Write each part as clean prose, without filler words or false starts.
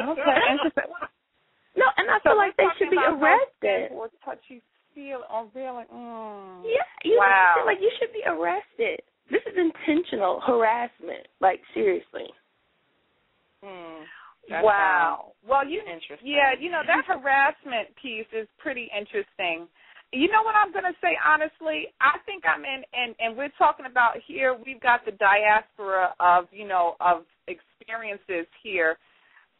Okay, interesting. No, and I feel like they should be arrested. Or touchy feel, really? Yeah, you feel like you should be arrested. This is intentional harassment. Like, seriously. Wow. Well, that harassment piece is pretty interesting. You know what I'm going to say, honestly? I think I'm in, and we're talking about here, we've got the diaspora of experiences here.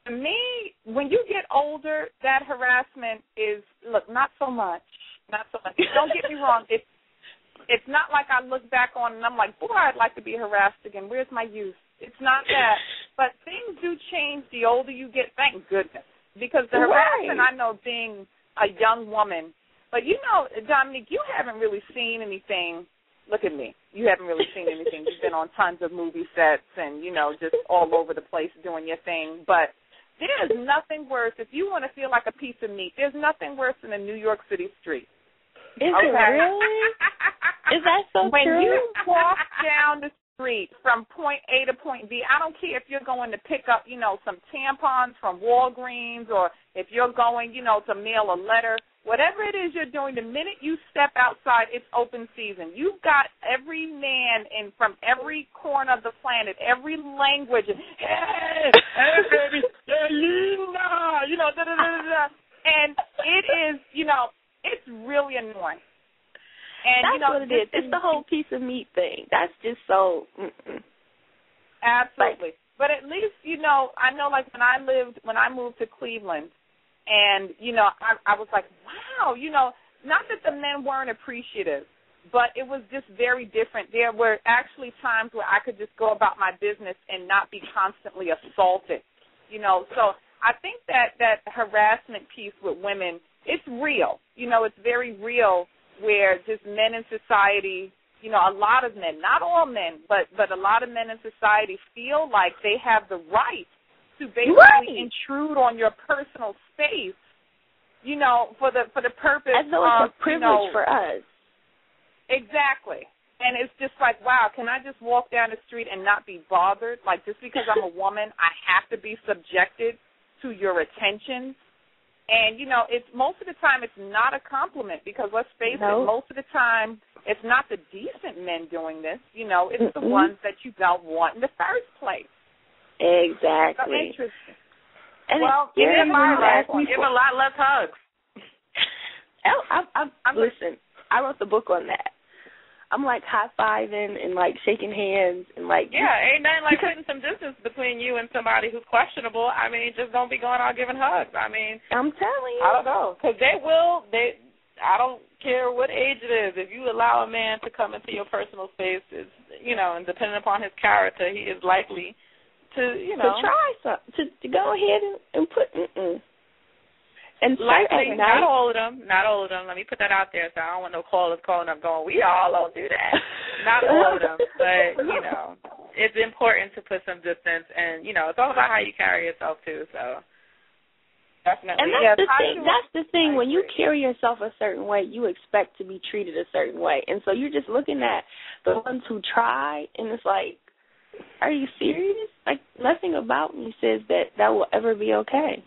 To me, when you get older, that harassment is, not so much. Not so much. Don't get me wrong. It's not like I look back on and I'm like, boy, I'd like to be harassed again. Where's my youth? It's not that. But things do change the older you get, thank goodness. Because the harassment, I know, being a young woman, but Dominique, you haven't really seen anything. Look at me. You haven't really seen anything. You've been on tons of movie sets and, just all over the place doing your thing. But there's nothing worse. If you want to feel like a piece of meat, there's nothing worse than a New York City street. Is it really? Is that so when true? When you walk down the street from point A to point B, I don't care if you're going to pick up, some tampons from Walgreens or if you're going, to mail a letter. Whatever it is you're doing, the minute you step outside, it's open season. You've got every man from every corner of the planet, every language. Hey, baby, Selena, and it is, it's really annoying. And, that's what it is. It's the whole piece of meat thing. That's just so. Absolutely. But at least, I know, like when I moved to Cleveland, and, I was like, wow, not that the men weren't appreciative, but it was just very different. There were actually times where I could just go about my business and not be constantly assaulted, So I think that harassment piece with women, it's real. It's very real where just men in society, a lot of men, not all men, but a lot of men in society feel like they have the right to basically intrude on your personal space, for the purpose as though it's a privilege for us. Exactly. And it's just like, wow, can I just walk down the street and not be bothered? Like, just because I'm a woman, I have to be subjected to your attention. And, it's most of the time it's not a compliment because, let's face it, most of the time it's not the decent men doing this. It's the ones that you don't want in the first place. Exactly. So interesting. And give a lot less hugs. Listen, I wrote the book on that. I'm like high-fiving and like shaking hands and like. Yeah, ain't nothing like putting some distance between you and somebody who's questionable. I mean, just don't be going out giving hugs. I mean, I'm telling you. I don't know, because I don't care what age it is. If you allow a man to come into your personal space, and depending upon his character, he is likely to try something, to go ahead and put and likely, not all of them. Let me put that out there, so I don't want no callers calling up going, we all don't do that. Not all of them, but it's important to put some distance, and it's all about how you carry yourself too. So definitely, and that's the thing. That's the thing. When you carry yourself a certain way, you expect to be treated a certain way, and so you're just looking at the ones who try, and it's like, are you serious? Like, nothing about me says that will ever be okay.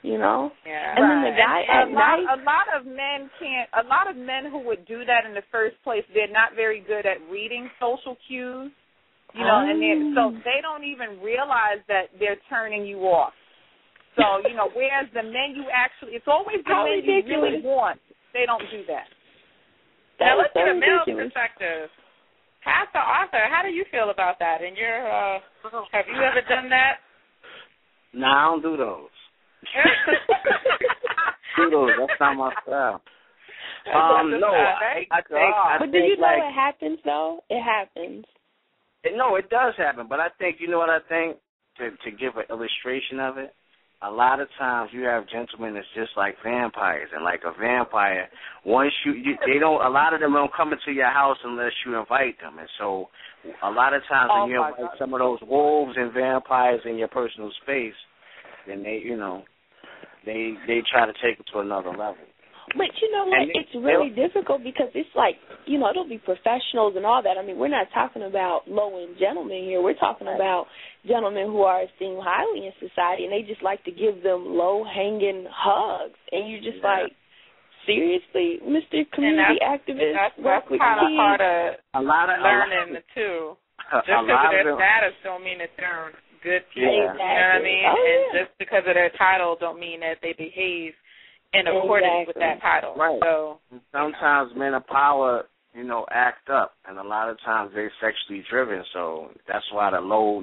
Yeah. And then the guy at night. A lot of men who would do that in the first place, they're not very good at reading social cues. And so they don't even realize that they're turning you off. So, whereas the men it's always the men you really want. They don't do that. Now let's get a male perspective. Pastor Arthur, how do you feel about that? And have you ever done that? No, I don't do those. That's not my style. No, I but do you know it happens though? It happens. No, it does happen. But I think what I think to give an illustration of it. A lot of times you have gentlemen that's just like vampires, and like a vampire, once they don't. A lot of them don't come into your house unless you invite them, and so a lot of times when you invite some of those wolves and vampires in your personal space, then they try to take it to another level. But you know what? It's really difficult because it's like, you know, it'll be professionals and all that. I mean, we're not talking about low-end gentlemen here. We're talking about gentlemen who are esteemed highly in society, and they just like to give them low-hanging hugs. And you're just like, seriously, Mr. Community Activist? That's kind of part of learning, too. Just because of their status don't mean that they're good people. Yeah. Exactly. You know what I mean? And just because of their title don't mean that they behave in accordance with that title. Right. So sometimes men of power, you know, act up, and a lot of times they're sexually driven. So that's why the low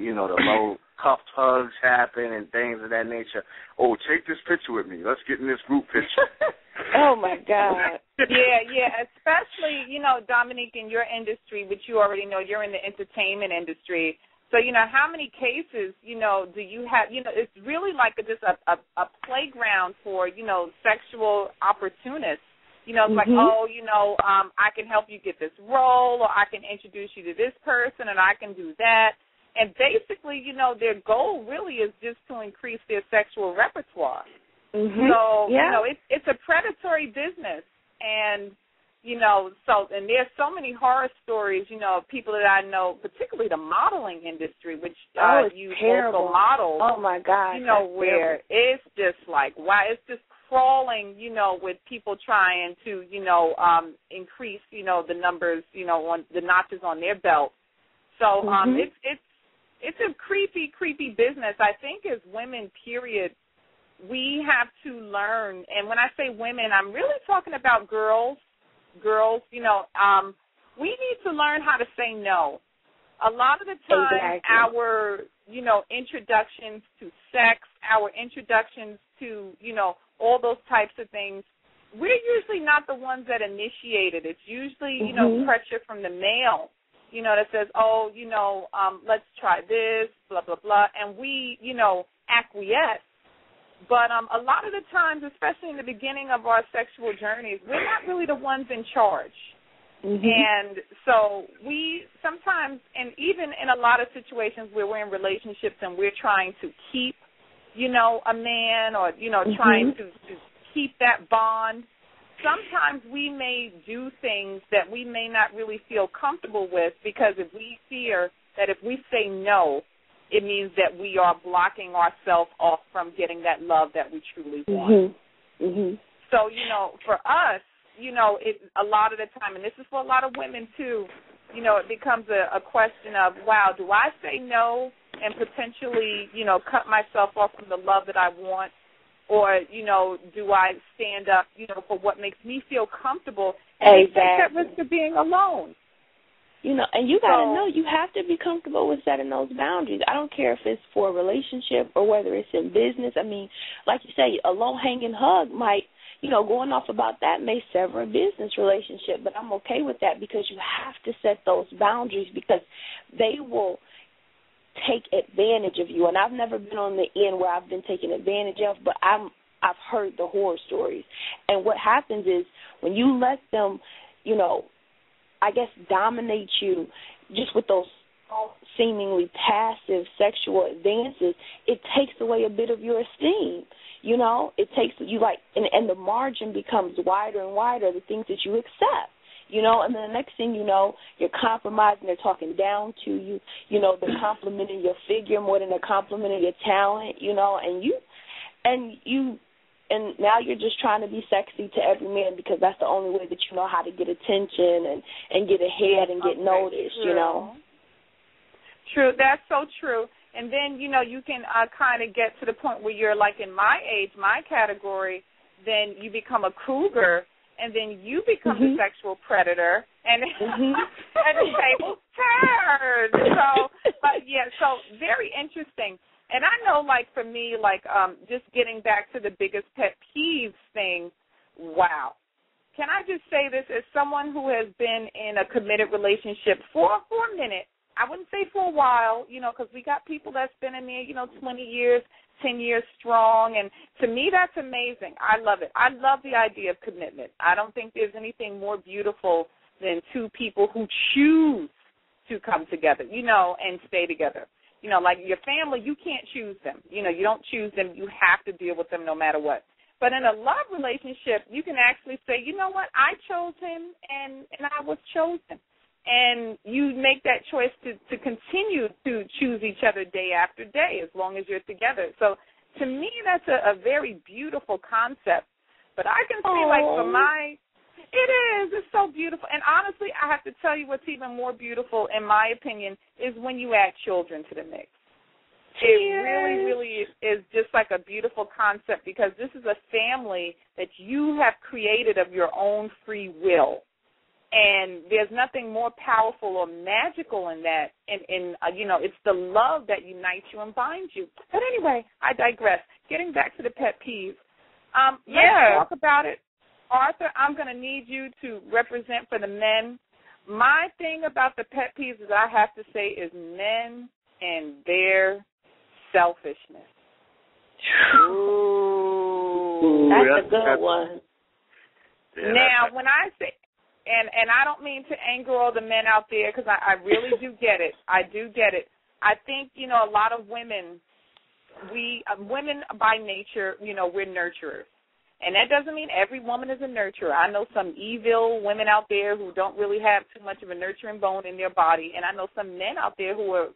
cuffed hugs happen and things of that nature. Oh, take this picture with me. Let's get in this group picture. Oh my God. Yeah. Especially, you know, Dominique, in your industry, which you already know, you're in the entertainment industry. So, you know, how many cases, you know, do you have, you know, it's really like just a playground for, you know, sexual opportunists. You know, it's like, oh, you know, I can help you get this role, or I can introduce you to this person, and I can do that. And basically, you know, their goal really is just to increase their sexual repertoire. So, you know, it's a predatory business. And, you know, and there's so many horror stories, you know, of people that I know, particularly the modeling industry, which you also model. Oh, my God. You know, where it's just like, wow, it's just crawling, you know, with people trying to, you know, increase, you know, the numbers, you know, on the notches on their belt. So it's a creepy business. I think as women, period, we have to learn, and when I say women, I'm really talking about girls, you know, we need to learn how to say no. A lot of the time, our, you know, introductions to sex, our introductions to, you know, all those types of things, we're usually not the ones that initiate it. It's usually, you know, pressure from the male, you know, that says, oh, you know, let's try this, blah, blah, blah, and we, you know, acquiesce. But a lot of the times, especially in the beginning of our sexual journeys, we're not really the ones in charge. And so we sometimes, and even in a lot of situations where we're in relationships and we're trying to keep, you know, a man, or, you know, trying to keep that bond, sometimes we may do things that we may not really feel comfortable with, because if we fear that if we say no, it means that we are blocking ourselves off from getting that love that we truly want. So, you know, for us, you know, a lot of the time, and this is for a lot of women too, you know, it becomes a question of, wow, do I say no and potentially, you know, cut myself off from the love that I want? Or, you know, do I stand up, you know, for what makes me feel comfortable and take that risk of being alone? You know, and you got to know, you have to be comfortable with setting those boundaries. I don't care if it's for a relationship or whether it's in business. I mean, like you say, a low-hanging hug might, you know, going off about that may sever a business relationship, but I'm okay with that, because you have to set those boundaries, because they will take advantage of you. And I've never been on the end where I've been taken advantage of, but I've heard the horror stories. And what happens is when you let them, you know, I guess dominate you just with those seemingly passive sexual advances, it takes away a bit of your esteem. You know, it takes you like, and the margin becomes wider and wider, the things that you accept. You know, and then the next thing you know, you're compromising, they're talking down to you. You know, they're complimenting your figure more than they're complimenting your talent, you know, and now you're just trying to be sexy to every man, because that's the only way that you know how to get attention and get ahead and get noticed, you know. True, that's so true. And then, you know, you can kind of get to the point where you're like in my age, my category, then you become a cougar, and then you become the sexual predator, and and the tables turn. So, but yeah, so very interesting. And I know, like, for me, like, just getting back to the biggest pet peeves thing, wow. Can I just say this as someone who has been in a committed relationship for a minute? I wouldn't say for a while, you know, because we got people that's been in there, you know, 20 years, 10 years strong. And to me, that's amazing. I love it. I love the idea of commitment. I don't think there's anything more beautiful than two people who choose to come together, you know, and stay together. You know, like your family, you can't choose them. You know, you don't choose them. You have to deal with them no matter what. But in a love relationship, you can actually say, you know what, I chose him and I was chosen. And you make that choice to continue to choose each other day after day as long as you're together. So to me, that's a very beautiful concept. But I can say, like, it is. It's so beautiful. And honestly, I have to tell you what's even more beautiful, in my opinion, is when you add children to the mix. It really, really is just like a beautiful concept, because this is a family that you have created of your own free will. And there's nothing more powerful or magical in that. And it's the love that unites you and binds you. But anyway, I digress. Getting back to the pet peeves. Let's talk about it. Arthur, I'm going to need you to represent for the men. My thing about the pet peeves is I have to say is men and their selfishness. Ooh, that's a good one. Yeah, now, when I say, and I don't mean to anger all the men out there, because I really do get it. I do get it. I think, a lot of women, women by nature, we're nurturers. And that doesn't mean every woman is a nurturer. I know some evil women out there who don't really have too much of a nurturing bone in their body, and I know some men out there who are,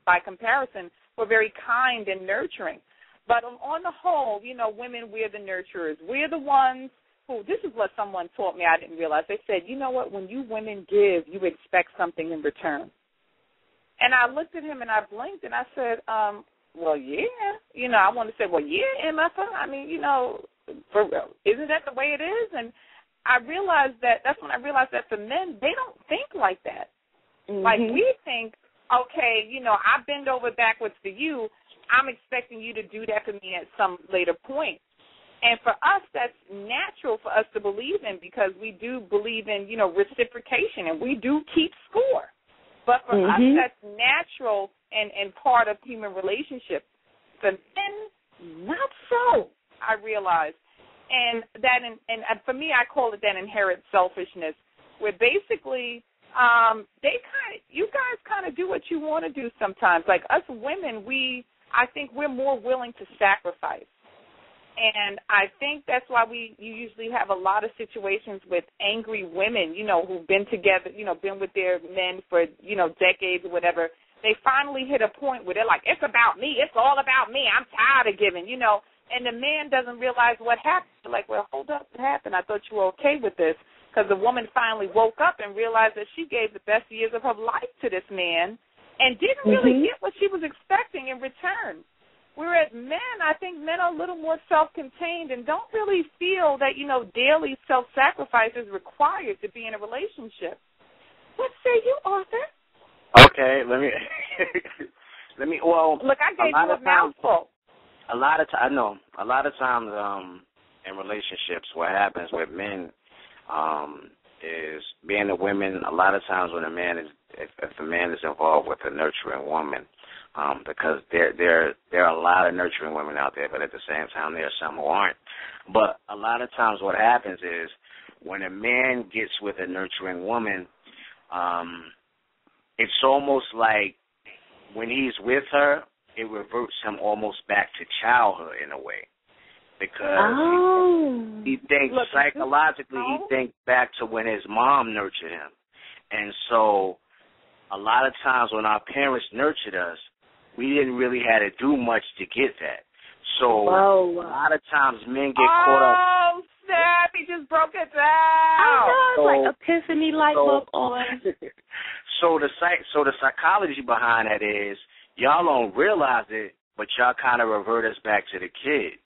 by comparison, who are very kind and nurturing. But on the whole, women, we're the nurturers. We're the ones who, this is what someone taught me I didn't realize. They said, you know what, when you women give, you expect something in return. And I looked at him and I blinked and I said, well, yeah. I want to say, well, yeah, MFA. I mean, for real, isn't that the way it is? And I realized that's when I realized that for men, they don't think like that. Mm-hmm. Like we think, okay, I bend over backwards for you, I'm expecting you to do that for me at some later point. And for us, that's natural for us to believe in, because we do believe in, reciprocation, and we do keep score. But for us, that's natural and part of human relationships. For men, not so, I realized. And that, and for me, I call it that inherent selfishness, where basically you guys kind of do what you want to do sometimes. Like us women, I think we're more willing to sacrifice. And I think that's why you usually have a lot of situations with angry women, who've been together, been with their men for, decades or whatever. They finally hit a point where they're like, it's about me. It's all about me. I'm tired of giving, And the man doesn't realize what happened. They're like, well, hold up, what happened? I thought you were okay with this. Because the woman finally woke up and realized that she gave the best years of her life to this man and didn't really get what she was expecting in return. Whereas men, I think men are a little more self-contained and don't really feel that, daily self-sacrifice is required to be in a relationship. What say you, Arthur? Okay, let me, Look, I gave you a mouthful. A lot of times in relationships, what happens with men is being the women, a lot of times when if a man is involved with a nurturing woman, because there are a lot of nurturing women out there, but at the same time there are some who aren't. But a lot of times what happens is when a man gets with a nurturing woman, it's almost like when he's with her, it reverts him almost back to childhood in a way. Because he thinks psychologically, he thinks back to when his mom nurtured him. And so a lot of times when our parents nurtured us, we didn't really have to do much to get that. So a lot of times men get caught up. Oh, snap, he just broke it down. I know, it's like epiphany light bulb on. So the psychology behind that is y'all don't realize it, but y'all kind of revert us back to the kid.